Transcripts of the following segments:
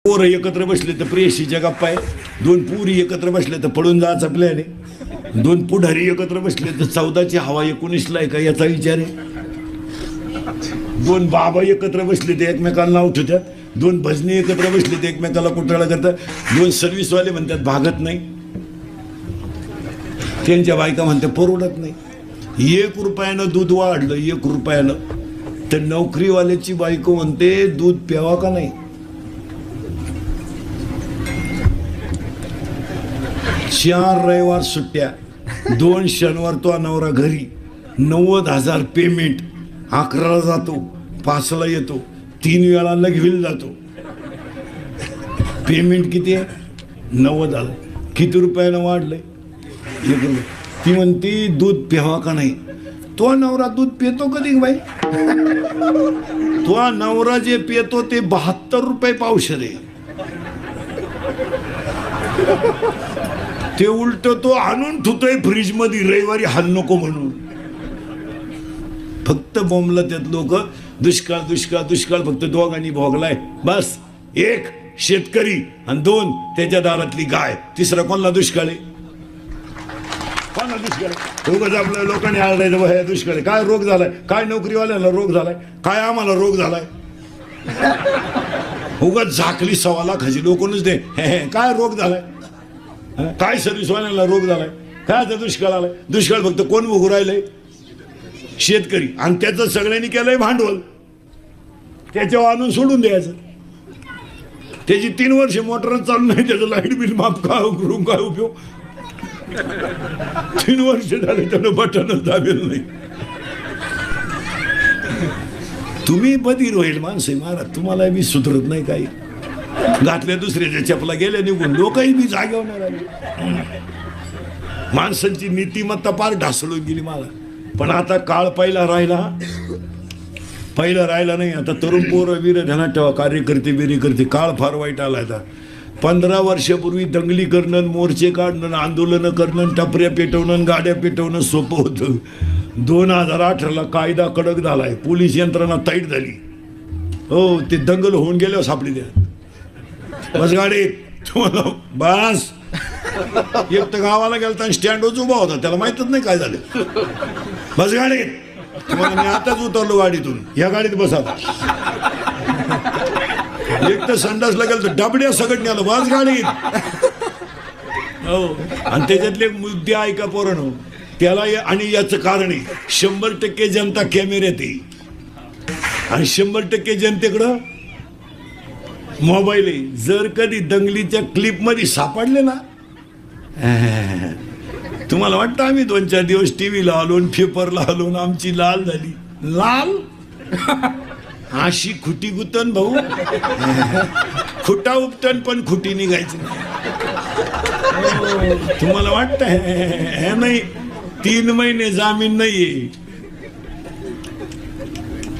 पोरं एकत्र बसले तर प्रेयसीच्या गप्पा आहे, दोन पुरी एकत्र बसले तर पळून जायचा प्लॅन आहे, दोन पुढारी एकत्र बसले तर 14ची हवा 19ला आहे का याचा विचार आहे, दोन बाबा एकत्र बसले ते एकमेकाला नाव ठेवतात, दोन भजनी एकत्र बसले ते एकमेकाला कुटाळा करतात, दोन सर्व्हिसवाले म्हणतात भागत नाही, त्यांच्या बायका म्हणतात परवडत नाही. 1 रुपयानं दूध वाढलं 1 रुपयानं, तर नोकरीवाल्याची बायको म्हणते दूध प्यावा का नाही. 4 रविवार सुट्ट्या, 2 शनिवार तो नवरा घरी, 90,000 पेमेंट, 11ला जातो, 5ला येतो, 3 वेळा लगविल जातो. पेमेंट किती आहे? 90,000. किती रुपयानं वाढलंय? 1 रुपये. ती म्हणती दूध प्यावा का नाही. तो नवरा दूध पितो कधी बाई? तो नवरा जे पितो ते 72 रुपये पावशेर आहे. ते उलट तो आणून ठेवतोय फ्रीज मध्ये रविवारी हाल नको म्हणून. फक्त बोंबला त्यात लोक दुष्काळ दुष्काळ दुष्काळ फक्त दोघांनी भोगलाय बस. 1 शेतकरी आणि 2 त्याच्या दारातली गाय. तिसरा कोणाला दुष्काळ आहे? कोणाला दुष्काळ आहे? उगाच आपल्या लोकांनी आळायचं हे दुष्काळ आहे. काय रोग झालाय? काय नोकरीवाल्याला रोग झालाय? काय आम्हाला रोग झालाय? उगाच झाकली 1.25 लाखाची लोकच दे काय रोग झालाय? काय सर्व्हिसवाल्याला रोग झालाय? काय आता दुष्काळ आलाय? दुष्काळ फक्त कोण उभं राहिलंय? शेतकरी. आणि त्याचं सगळ्यांनी केलंय भांडवल, त्याच्यावर आणून सोडून द्यायचं. त्याची 3 वर्ष मोटर चालू नाही, त्याचं लाईट बिल माफ काय करून काय उपयोग? 3 वर्ष झाले त्यानं बटनच दाबेल नाही. तुम्ही बधीर होईल माणसे महाराज, तुम्हाला बी सुधरत नाही काही. घातल्या दुसऱ्याच्या चपला गेल्या निघून, लोकही बी जागेवर राहिले. माणसांची नीतिमत्ता पार ढासळून गेली मला. पण आता काळ पहिला राहिला नाही. आता तरुण पोरं वीर ध्यानात ठेवा, कार्यकर्ते बिरेकर्ते, काळ फार वाईट आला. आता 15 वर्षापूर्वी दंगली करणं, मोर्चे काढणं, आंदोलनं करणं, टपऱ्या पेटवणं, गाड्या पेटवणं सोपं होतं. 2018ला कायदा कडक झालाय, पोलीस यंत्रणा टाईट झाली. हो, ते दंगल होऊन गेल्यावर सापडी द्या बस गाडीत तुम्हाला बस. एक तर गावाला गेला तर स्टँडवर उभा होता, त्याला माहितच नाही काय झालं. बस गाडीत तुम्हाला, मी आताच उतरलो गाडीतून, या गाडीत बसा. एक तर संडासला गेलं तर डबड्या सगळं आलं, बस गाडीत. हो, आणि त्याच्यातले मुद्दे ऐका पोरांनो, त्याला आणि याचं कारण आहे 100% जनता कॅमेऱ्यात आहे आणि 100% जनतेकडं मोबाईल आहे. जर कधी दंगलीच्या क्लिप मध्ये सापडले ना, तुम्हाला वाटतं आम्ही 2-4 दिवस टीव्हीला आलो, पेपरला आलो, आमची लाल झाली. लाल अशी खुटी गुतन भाऊ, खुटा उपटन पण खुटी निघायची नाही. तुम्हाला वाटतं हे नाही, 3 महिने जामीन नाहीये.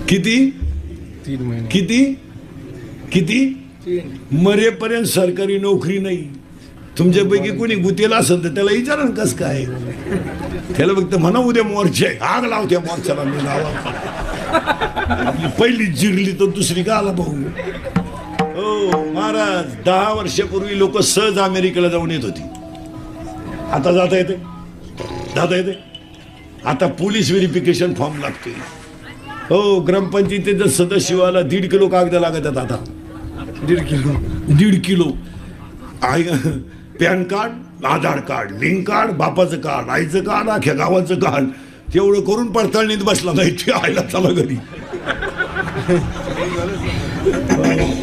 किती 3 महिने? किती मरेपर्यंत सरकारी नोकरी नाही. तुमच्यापैकी कोणी गुतेला असेल तर त्याला विचारा कस काय. त्याला फक्त म्हणा उद्या मोर्चे, आग लावत्या मोर्चाला. मी लावा पहिली जिरली तर दुसरी का आला भाऊ. हो महाराज, 10 वर्षापूर्वी लोक सहज अमेरिकेला जाऊन येत होती. आता जाता येते. आता पोलीस व्हेरिफिकेशन फॉर्म लागते. हो, ग्रामपंचायतीचं सदस्याला 1.5 किलो कागद लागतात. आता 1.5 किलो पॅन कार्ड, आधार कार्ड, लिंक कार्ड, बापाचं कार्ड, आईचं कार्ड, अख्ख्या गावाचं कार्ड, तेवढं करून पडताळणीत बसला नाही. ते आईला चला घरी.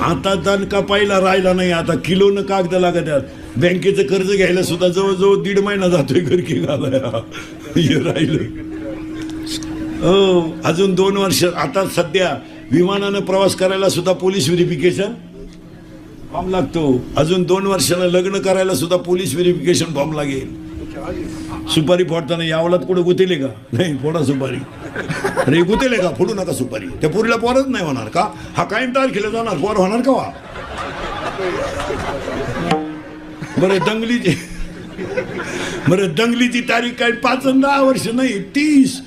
आता दणका पहिला राहिला नाही. आता किलोनं कागद लागतात. बँकेचं कर्ज घ्यायला सुद्धा जवळजवळ 1.5 महिना जातोय घरकी घालायला. हे राहिलं. हो, अजून 2 वर्ष. आता सध्या विमानानं प्रवास करायला सुद्धा पोलीस व्हेरिफिकेशन फॉर्म लागतो. अजून 2 वर्षाला लग्न करायला सुद्धा पोलीस व्हेरिफिकेशन फॉर्म लागेल. सुपारी फोडताना यावलात कुठं गुतेले का? नाही, फोडा सुपारी. अरे गुतेले का? फोडू नका सुपारी. त्या पोरीला पोरच नाही होणार का? हा कायम तारखेला जाणार, पोर होणार का वा? बरं दंगलीची तारीख काय 5 आणि 10 वर्ष नाही, 30.